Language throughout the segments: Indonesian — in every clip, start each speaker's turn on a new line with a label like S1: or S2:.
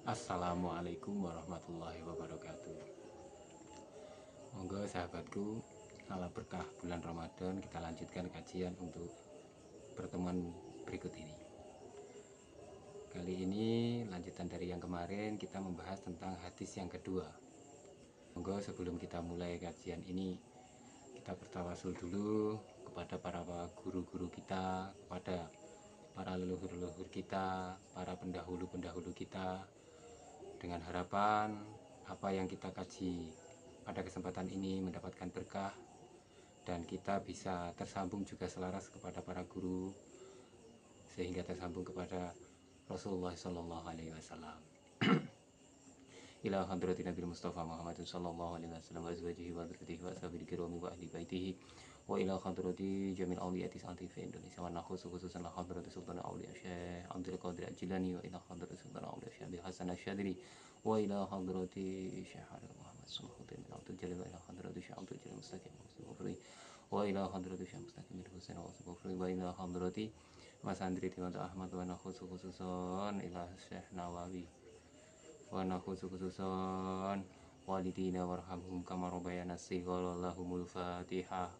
S1: Assalamualaikum warahmatullahi wabarakatuh. Monggo sahabatku, ala berkah bulan Ramadan kita lanjutkan kajian untuk pertemuan berikut ini. Kali ini lanjutan dari yang kemarin, kita membahas tentang hadis yang kedua. Monggo sebelum kita mulai kajian ini, kita bertawasul dulu kepada para guru-guru kita, kepada para leluhur-leluhur kita, para pendahulu-pendahulu kita, dengan harapan apa yang kita kaji pada kesempatan ini mendapatkan berkah dan kita bisa tersambung juga selaras kepada para guru sehingga tersambung kepada Rasulullah Shallallahu Alaihi Wasallam. Ila hadrati Nabi Mustafa Muhammad Sallallahu Alaihi Wasallam wa azwajihi wa dzurriyyatihi wa ashabihi kirami wa ahli baitihi wa ila hadrati jamil awliyati santi fi Indonesia wa khususan la hadrati sultan awliya Syekh Abdul Qadir Al-Jilani wa ila hadrati sultan awliya Syekh Abdul Hasan Asy-Syadzili wa ila hadrati Syekh Muhammad Sulaiman bin Abdul Jalil wa ila hadrati Syekh Abdul Jalil Mustaqim wa ila hadrati Syekh Mustaqim bin Husain wa ila hadrati Mas Andri Dimanta Ahmad wa khususan ila Syekh Nawawi wa khususan walidina warhamhum kama rabbayana shighara lahumul Fatihah.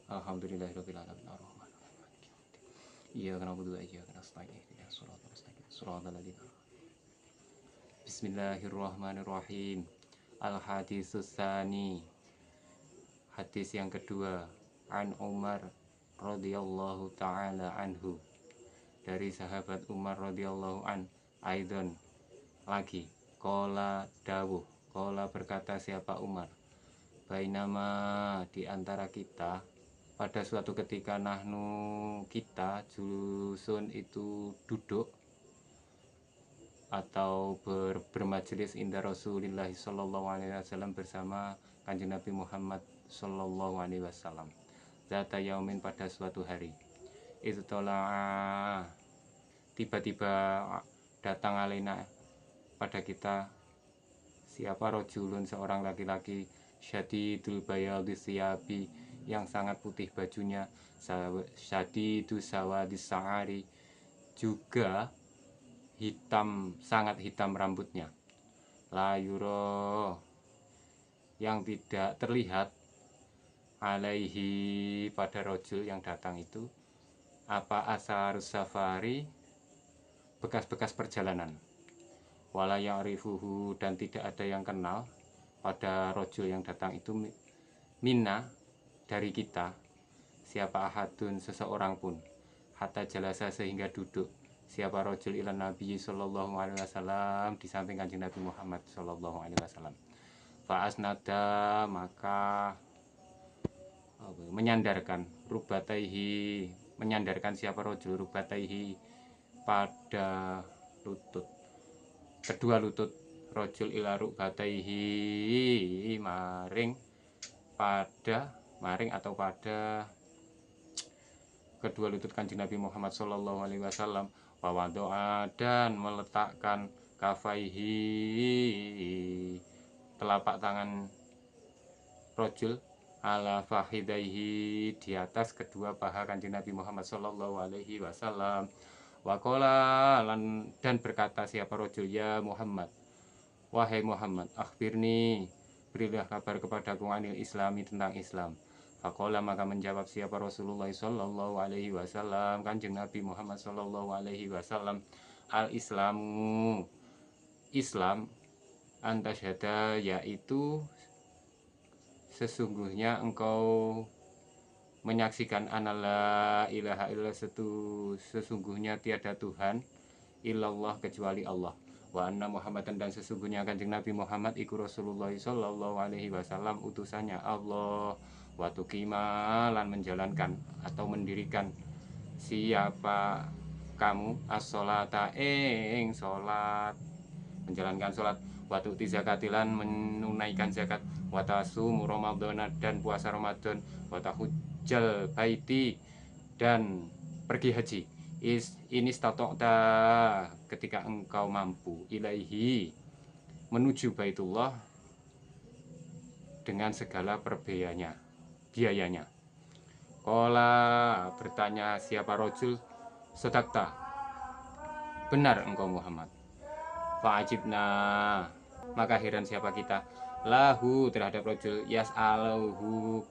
S1: Alhamdulillahirabbil alamin arrahmanir rahim. Iyyaka na'budu wa iyyaka nasta'in ihdinas siratal mustaqim siratal ladzina. Bismillahirrahmanirrahim. Al-haditsus tsani. Hadis yang kedua, an Umar radhiyallahu taala anhu. Dari sahabat Umar radhiyallahu an, aidon lagi, qala dawuh, qala berkata siapa Umar, bainama di antara kita pada suatu ketika nahnu kita julusun itu duduk atau bermajelis inda Rasulillah sallallahu alaihi wasallam bersama Kanjeng Nabi Muhammad sallallahu alaihi wasallam. Zata yaumin pada suatu hari. Itu tolak tiba-tiba datang alaina pada kita siapa rojulun seorang laki-laki syadidul bayadis siyabi yang sangat putih bajunya, syadidus sawadis sa'ari juga hitam, sangat hitam rambutnya, la yuro yang tidak terlihat alaihi pada rojul yang datang itu apa asar safari bekas-bekas perjalanan, wala ya'rifuhu dan tidak ada yang kenal pada rojul yang datang itu minna dari kita siapa ahadun seseorang pun hatta jalasa sehingga duduk siapa rojul ilan Nabi sallallahu alaihi wasallam di samping Kanjeng Nabi Muhammad sallallahu alaihi wasallam. Fa'asnada maka menyandarkan rubataihi, menyandarkan siapa rojul rubataihi pada lutut, kedua lutut rojul ila rubataihi maring atau pada kedua lutut Kanjeng Nabi Muhammad sallallahu alaihi wasallam, wa wadoa dan meletakkan kafaihi telapak tangan rojul ala fahidaihi di atas kedua paha Kanjeng Nabi Muhammad sallallahu alaihi wasallam. Waqala dan berkata siapa rojul, ya Muhammad, wahai Muhammad, akhbirni berilah kabar kepadaku anil islami tentang Islam. Faqala maka menjawab siapa Rasulullah sallallahu alaihi wasallam, Kanjeng Nabi Muhammad sallallahu alaihi wasallam, al islamu Islam antasyhada yaitu sesungguhnya engkau menyaksikan anala ilaha illallah sesungguhnya tiada Tuhan illallah kecuali Allah, wa anna Muhammadan dan sesungguhnya Kanjeng Nabi Muhammad iku Rasulullah sallallahu alaihi wasallam utusannya Allah, wa tuqima lan menjalankan atau mendirikan siapa kamu as-sholata ing salat, menjalankan salat, wa tu'ti zakatilan menunaikan zakat, wa tasumu ramadhana dan puasa Ramadan, wa tahujjal baiti dan pergi haji, ini statokta ketika engkau mampu, ilaihi menuju Baitullah dengan segala biayanya. Kola bertanya siapa rojul, sodakta benar engkau Muhammad. Fa'ajibna, maka heran siapa kita, lahu terhadap rojul yas'aluhu,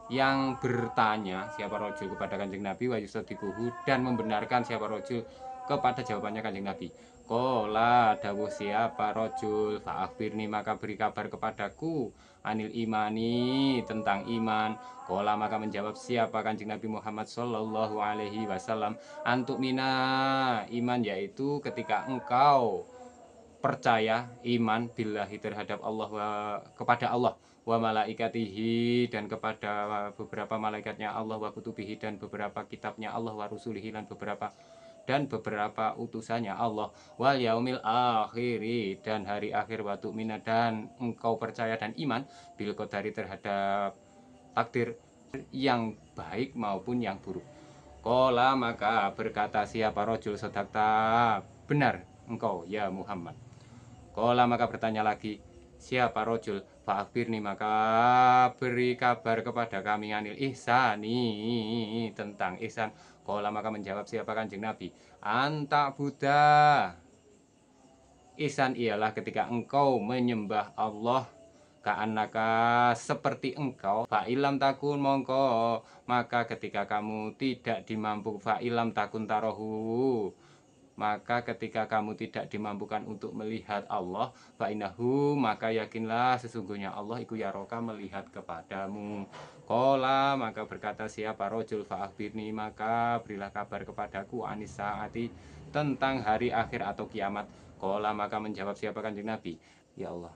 S1: yang bertanya siapa rojul kepada kanjeng Nabi, wa yusadiquhu, dan membenarkan siapa rojul kepada jawabannya kanjeng Nabi. Kola dawuh siapa rojul, fa'akhbirni, maka beri kabar kepadaku, anil imani, tentang iman. Kola maka menjawab siapa kanjeng Nabi Muhammad sallallahu alaihi wasallam, antuk mina, iman yaitu ketika engkau percaya, iman billahi terhadap Allah, kepada Allah, wa malaikatihi, dan kepada beberapa malaikatnya Allah, wa kutubihi, dan beberapa kitabnya Allah, wa rusulihi, dan beberapa utusannya Allah, wal yaumil akhiri, dan hari akhir, wa tu'mina, dan engkau percaya dan iman bil qadari terhadap takdir yang baik maupun yang buruk. Kola maka berkata siapa rojul, sodakta, benar engkau ya Muhammad. Kola maka bertanya lagi siapa rojul, fa'akhbirni, maka beri kabar kepada kami, anil ihsani, tentang ihsan. Kola maka menjawab siapa kanjeng Nabi, anta Buddha, ihsan ialah ketika engkau menyembah Allah, ka'annaka, seperti engkau, fa'ilam takun mongko, maka ketika kamu tidak dimampu, fa'ilam takun tarohu, maka ketika kamu tidak dimampukan untuk melihat Allah, fa'inahu, maka yakinlah sesungguhnya Allah iku yaroka, melihat kepadamu. Kola maka berkata siapa rojul, fa'akhbirni, maka berilah kabar kepadaku, anis saati, tentang hari akhir atau kiamat. Kola maka menjawab siapa kanjeng Nabi, ya Allah,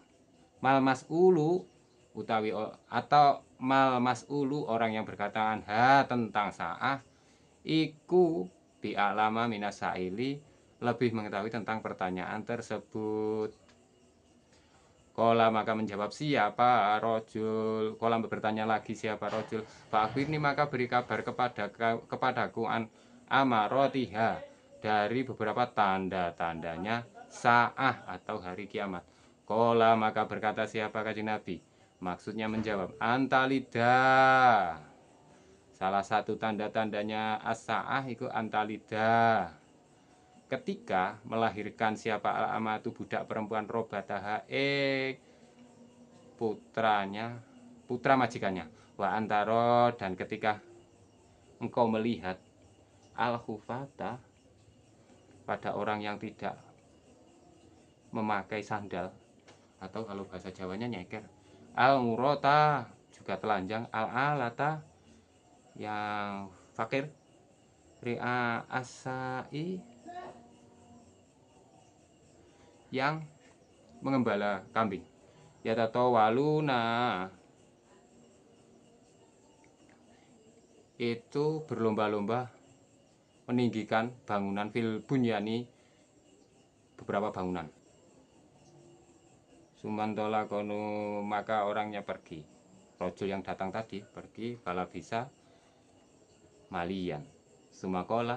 S1: mal mas'ulu, utawi atau mal mas'ulu, orang yang berkata anha, tentang sa'ah, iku bi'alama minas sa'ili, lebih mengetahui tentang pertanyaan tersebut. Kola maka menjawab siapa rojul, kola bertanya lagi siapa rojul, fa'akhbirni, maka beri kabar kepadaku an amarotiha, dari beberapa tanda-tandanya sa'ah atau hari kiamat. Kola maka berkata siapa kanjeng Nabi, maksudnya menjawab, antalida, salah satu tanda-tandanya as-sa'ah itu antalida, ketika melahirkan siapa al-amatu, budak perempuan, robataha, putra majikannya, wa antaro, dan ketika engkau melihat al-khufata, pada orang yang tidak memakai sandal, atau kalau bahasa Jawanya nyeker, al-murota, juga telanjang, al-alata, yang fakir, ri'a asai, yang mengembala kambing, ya waluna, itu berlomba-lomba meninggikan bangunan, fil bunyani, beberapa bangunan. Sumantola kono, maka orangnya pergi, rojul yang datang tadi pergi, bala bisa malian. Sumakola,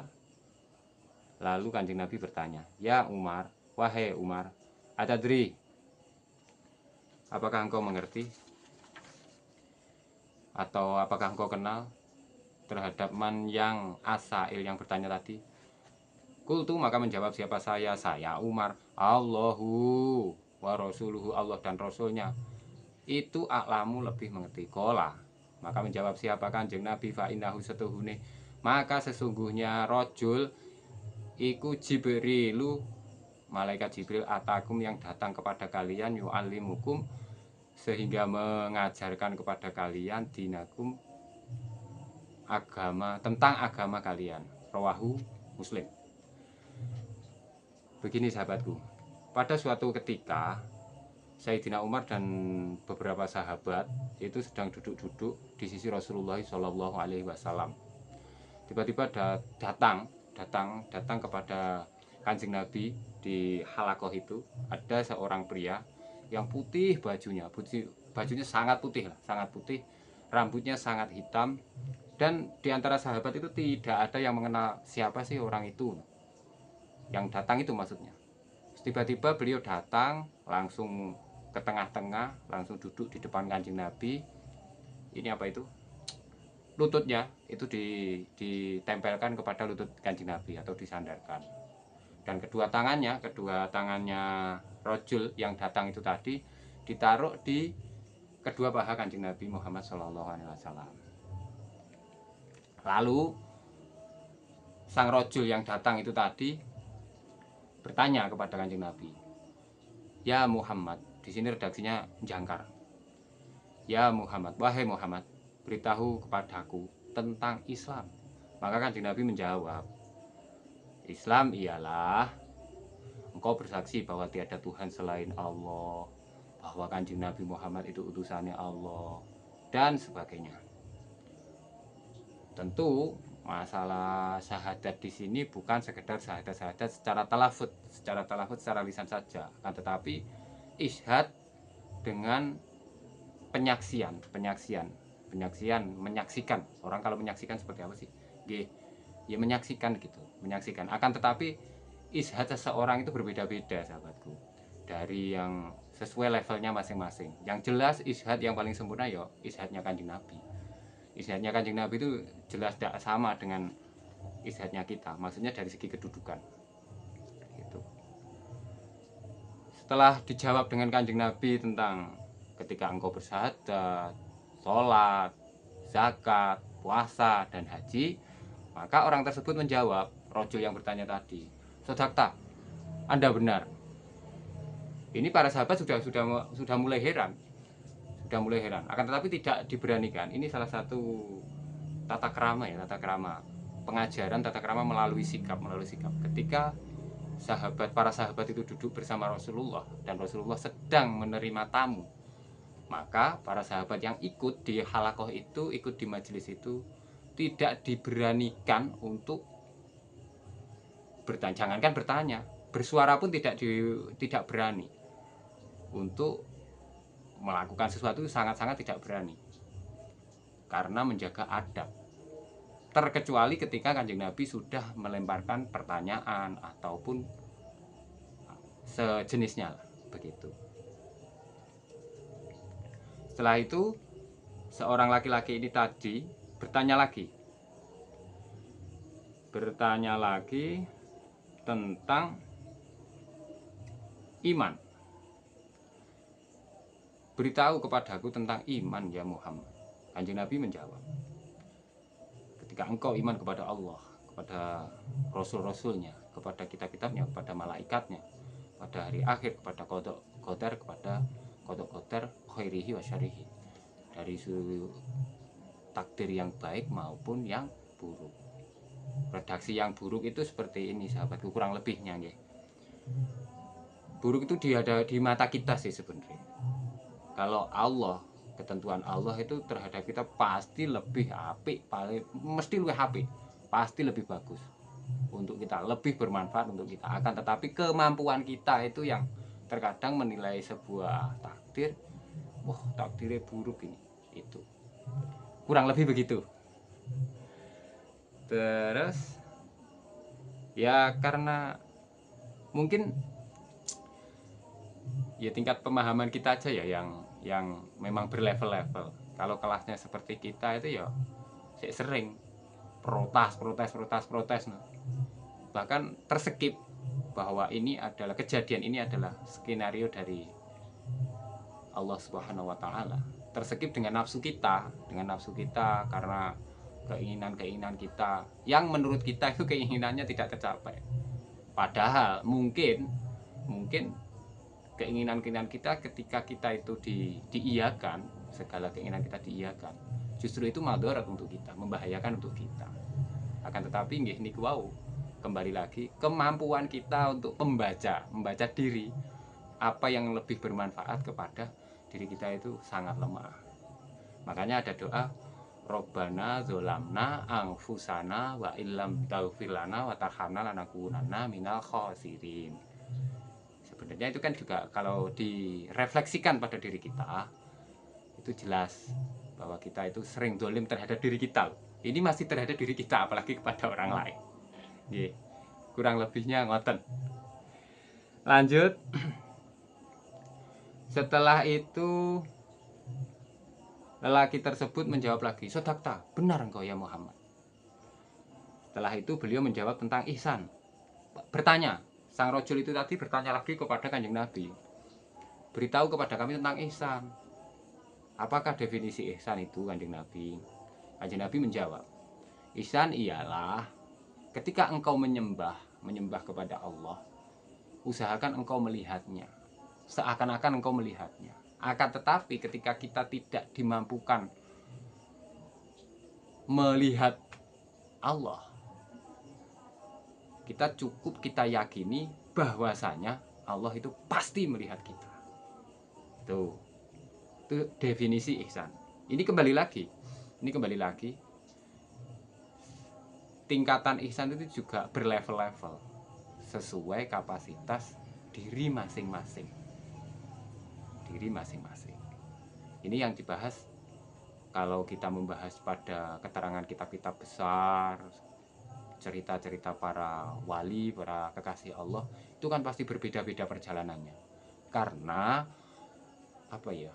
S1: lalu kanjeng Nabi bertanya, ya Umar, wahai Umar, atadri, apakah engkau mengerti, atau apakah engkau kenal terhadap man yang asail, yang bertanya tadi? Kultu maka menjawab siapa saya Umar, Allahu wa rasuluhu, Allah dan Rasulnya itu a'lamu, lebih mengerti. Kola maka menjawab siapa kanjeng Nabi, fa innahu setuhune, maka sesungguhnya rojul iku Jibrilu, malaikat Jibril, atakum, yang datang kepada kalian, yu'allimukum, sehingga mengajarkan kepada kalian, dinakum, agama, tentang agama kalian. Rawahu Muslim. Begini sahabatku, pada suatu ketika Sayyidina Umar dan beberapa sahabat itu sedang duduk-duduk di sisi Rasulullah Shallallahu Alaihi Wasallam. Tiba-tiba datang kepada kanjeng Nabi di halakoh itu, ada seorang pria yang putih bajunya sangat putih, rambutnya sangat hitam, dan di antara sahabat itu tidak ada yang mengenal siapa sih orang itu, yang datang itu maksudnya. Tiba-tiba beliau datang langsung ke tengah-tengah, langsung duduk di depan kanjeng Nabi. Ini apa itu? Lututnya itu ditempelkan kepada lutut kanjeng Nabi atau disandarkan. Dan kedua tangannya rojul yang datang itu tadi ditaruh di kedua paha Kanjeng Nabi Muhammad SAW. Lalu sang rojul yang datang itu tadi bertanya kepada Kanjeng Nabi, "Ya Muhammad," di sini redaksinya jangkar. "Ya Muhammad, wahai Muhammad, beritahu kepadaku tentang Islam." Maka Kanjeng Nabi menjawab, "Islam ialah engkau bersaksi bahwa tiada Tuhan selain Allah, bahwa Kanjeng Nabi Muhammad itu utusannya Allah, dan sebagainya." Tentu masalah syahadat di sini bukan sekedar syahadat secara talafut, secara lisan saja, akan tetapi isyhad dengan menyaksikan. Orang kalau menyaksikan seperti apa sih? Ya menyaksikan gitu, menyaksikan. Akan tetapi isyhad seseorang itu berbeda-beda, sahabatku, dari yang sesuai levelnya masing-masing. Yang jelas isyhad yang paling sempurna ya isyhadnya Kanjeng Nabi. Isyhadnya Kanjeng Nabi itu jelas tidak sama dengan isyhadnya kita, maksudnya dari segi kedudukan gitu. Setelah dijawab dengan Kanjeng Nabi tentang ketika engkau bersyahadat, sholat, zakat, puasa, dan haji, maka orang tersebut menjawab, rojul yang bertanya tadi, "Sodakta, Anda benar." Ini para sahabat sudah mulai heran, akan tetapi tidak diberanikan. Ini salah satu tata krama pengajaran tata krama melalui sikap. Ketika para sahabat itu duduk bersama Rasulullah dan Rasulullah sedang menerima tamu, maka para sahabat yang ikut di halakoh itu, ikut di majelis itu, tidak diberanikan untuk bertanya, jangankan bertanya, bersuara pun tidak berani. Untuk melakukan sesuatu sangat-sangat tidak berani, karena menjaga adab. Terkecuali ketika Kanjeng Nabi sudah melemparkan pertanyaan ataupun sejenisnya lah, begitu. Setelah itu seorang laki-laki ini tadi bertanya lagi tentang iman. "Beritahu kepadaku tentang iman ya Muhammad." Kanjeng Nabi menjawab, "Ketika engkau iman kepada Allah, kepada Rasul-Rasulnya, kepada kitab-kitabnya, kepada malaikatnya, pada hari akhir, kepada qada qadar, kepada qada qadar khairihi wa syarihi, dari takdir yang baik maupun yang buruk." Redaksi yang buruk itu seperti ini, sahabatku, kurang lebihnya nggih. Buruk itu di mata kita sih sebenarnya. Kalau Allah, ketentuan Allah itu terhadap kita pasti lebih apik, mesti lebih apik, pasti lebih bagus untuk kita, lebih bermanfaat untuk kita. Akan tetapi kemampuan kita itu yang terkadang menilai sebuah takdir, wah takdirnya buruk ini, itu kurang lebih begitu. Terus ya karena mungkin ya tingkat pemahaman kita aja ya yang memang berlevel-level. Kalau kelasnya seperti kita itu ya sering protes. Bahkan terskip bahwa kejadian ini adalah skenario dari Allah Subhanahu wa taala. Terskip dengan nafsu kita karena keinginan kita yang menurut kita itu keinginannya tidak tercapai. Padahal mungkin keinginan kita ketika kita itu diiyakan, segala keinginan kita diiyakan, justru itu madharat untuk kita, membahayakan untuk kita. Akan tetapi nggih niku wau, kembali lagi kemampuan kita untuk membaca diri, apa yang lebih bermanfaat kepada diri kita itu sangat lemah. Makanya ada doa, Robbana zolamna anfusana wa illam taghfir lana wa tarhamna lanakunanna minal khosirin. Sebenarnya itu kan juga kalau direfleksikan pada diri kita, itu jelas bahwa kita itu sering zalim terhadap diri kita. Ini masih terhadap diri kita, apalagi kepada orang lain. Nggih, kurang lebihnya ngoten. Lanjut. Setelah itu lelaki tersebut menjawab lagi, "Sodakta, benar engkau ya Muhammad." Setelah itu beliau menjawab tentang ihsan. Bertanya, Sang rojul itu tadi bertanya lagi kepada Kanjeng Nabi, beritahu kepada kami tentang ihsan. Apakah definisi ihsan itu, Kanjeng Nabi? Kanjeng Nabi menjawab, ihsan ialah ketika engkau menyembah kepada Allah, usahakan engkau melihatnya, seakan-akan engkau melihatnya. Akan tetapi ketika kita tidak dimampukan melihat Allah, kita cukup kita yakini bahwasanya Allah itu pasti melihat kita. Tuh, itu definisi ihsan. Ini kembali lagi, tingkatan ihsan itu juga berlevel-level sesuai kapasitas diri masing-masing. Ini yang dibahas kalau kita membahas pada keterangan kitab-kitab besar, cerita-cerita para wali, para kekasih Allah, itu kan pasti berbeda-beda perjalanannya. Karena apa ya?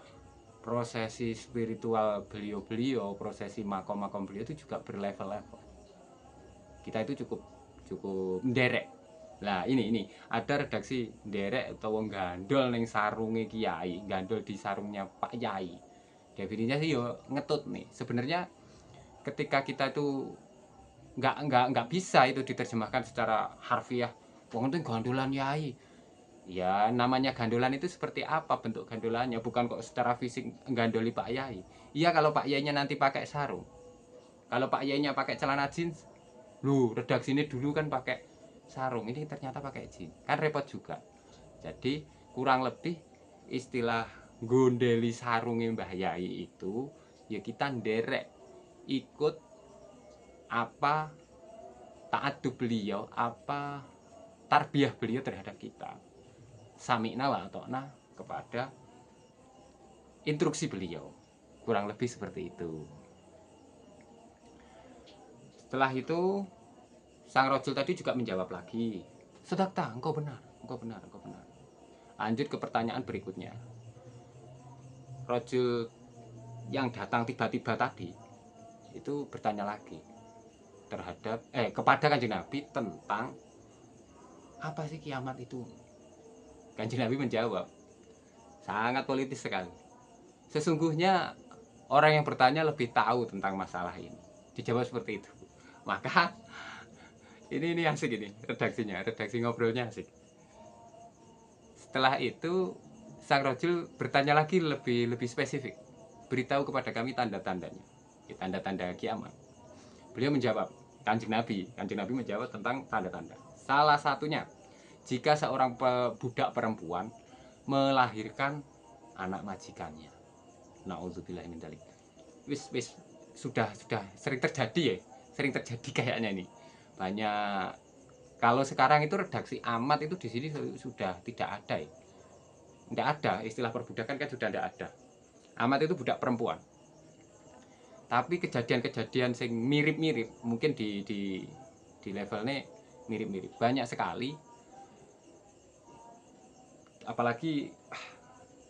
S1: Prosesi spiritual beliau-beliau, prosesi makom-makom beliau itu juga berlevel-level. Kita itu cukup nderek. Nah, ini ada redaksi nderek atau gandol ning sarunge kiai, gandol di sarungnya Pak Yai. Definisinya sih yo ngetut nih. Sebenarnya ketika kita itu nggak bisa itu diterjemahkan secara harfiah. Wong itu gandolan yai. Ya namanya gandolan itu seperti apa bentuk gandolannya, bukan kok secara fisik gandoli Pak Yai. Iya kalau Pak Yainya nanti pakai sarung. Kalau Pak Yainya pakai celana jeans, lu redaksi ini dulu kan pakai sarung, ini ternyata pakai jeans. Kan repot juga. Jadi kurang lebih istilah gondeli sarungnya Mbah Yai itu ya kita nderek ikut apa ta'adub beliau, apa tarbiyah beliau terhadap kita. Sami'na wa ata'na kepada instruksi beliau. Kurang lebih seperti itu. Setelah itu sang rojul tadi juga menjawab lagi, sedakta, engkau benar. Lanjut ke pertanyaan berikutnya. Rojul yang datang tiba-tiba tadi itu bertanya lagi terhadap kepada Kanjeng Nabi tentang apa sih kiamat itu. Kanjeng Nabi menjawab, sangat politis sekali. Sesungguhnya orang yang bertanya lebih tahu tentang masalah ini. Dijawab seperti itu. Maka ini asik ini redaksi ngobrolnya asik. Setelah itu sang rojul bertanya lagi lebih spesifik. Beritahu kepada kami tanda-tandanya, tanda-tanda kiamat. Beliau menjawab, Kanjeng Nabi menjawab tentang tanda-tanda. Salah satunya, jika seorang budak perempuan melahirkan anak majikannya. Nauzubillah min dzalik. Wis sudah sering terjadi kayaknya ini. Banyak kalau sekarang itu redaksi amat itu di sini sudah tidak ada ya. Tidak ada istilah perbudakan kan sudah tidak ada. Amat itu budak perempuan. Tapi kejadian-kejadian yang mirip-mirip mungkin di levelnya mirip-mirip banyak sekali. Apalagi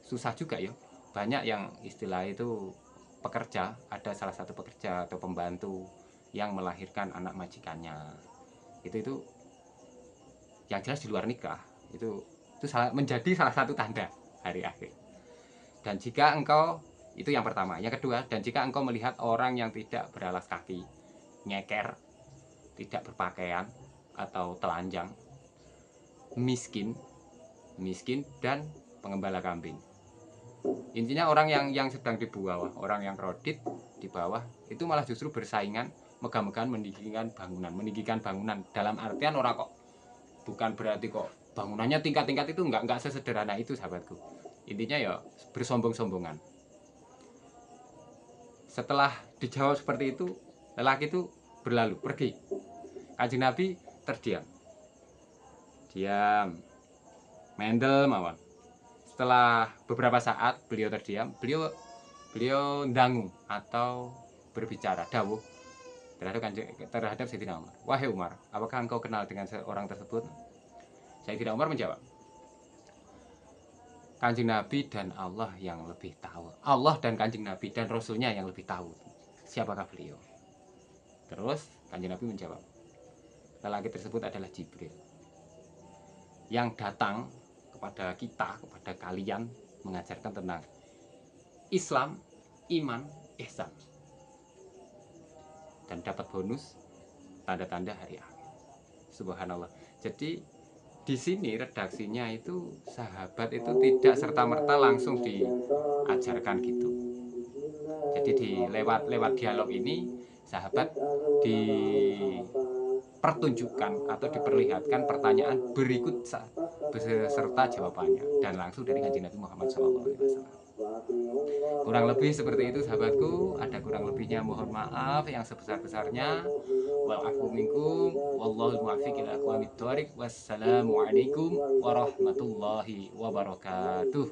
S1: susah juga ya. Banyak yang istilah itu pekerja, ada salah satu pekerja atau pembantu yang melahirkan anak majikannya. Itu yang jelas di luar nikah. Itu menjadi salah satu tanda hari akhir. Dan jika engkau, itu yang pertama. Yang kedua, dan jika engkau melihat orang yang tidak beralas kaki, nyeker, tidak berpakaian atau telanjang, miskin dan pengembala kambing. Intinya orang yang sedang di bawah, orang yang kredit di bawah, itu malah justru bersaingan, megah-megahan meninggikan bangunan. Dalam artian orang kok bukan berarti kok bangunannya tingkat-tingkat itu enggak sesederhana itu sahabatku. Intinya ya bersombong-sombongan. Setelah dijawab seperti itu, lelaki itu berlalu pergi. Kanjeng Nabi terdiam, mendel mawon. Setelah beberapa saat beliau terdiam, beliau ndangu atau berbicara dawuh terhadap Sayyidina Umar. Wahai Umar, apakah engkau kenal dengan seorang tersebut? Sayyidina Umar menjawab, Kanjeng Nabi dan Allah yang lebih tahu. Allah dan Kanjeng Nabi dan Rasulnya yang lebih tahu siapakah beliau. Terus Kanjeng Nabi menjawab, lelaki tersebut adalah Jibril. yang datang kepada kita, kepada kalian, mengajarkan tentang Islam, iman, ihsan, dan dapat bonus tanda-tanda hari akhir. Subhanallah. Jadi di sini redaksinya itu sahabat itu tidak serta-merta langsung diajarkan gitu. Jadi lewat dialog ini sahabat dipertunjukkan atau diperlihatkan pertanyaan berikut beserta jawabannya dan langsung dari Kanjeng Nabi Muhammad SAW. Kurang lebih seperti itu sahabatku. Ada kurang lebihnya mohon maaf yang sebesar-besarnya. Wa'afu minkum wallahul muwaffiq ila aqwamit thoriq. Wassalamualaikum warahmatullahi wabarakatuh.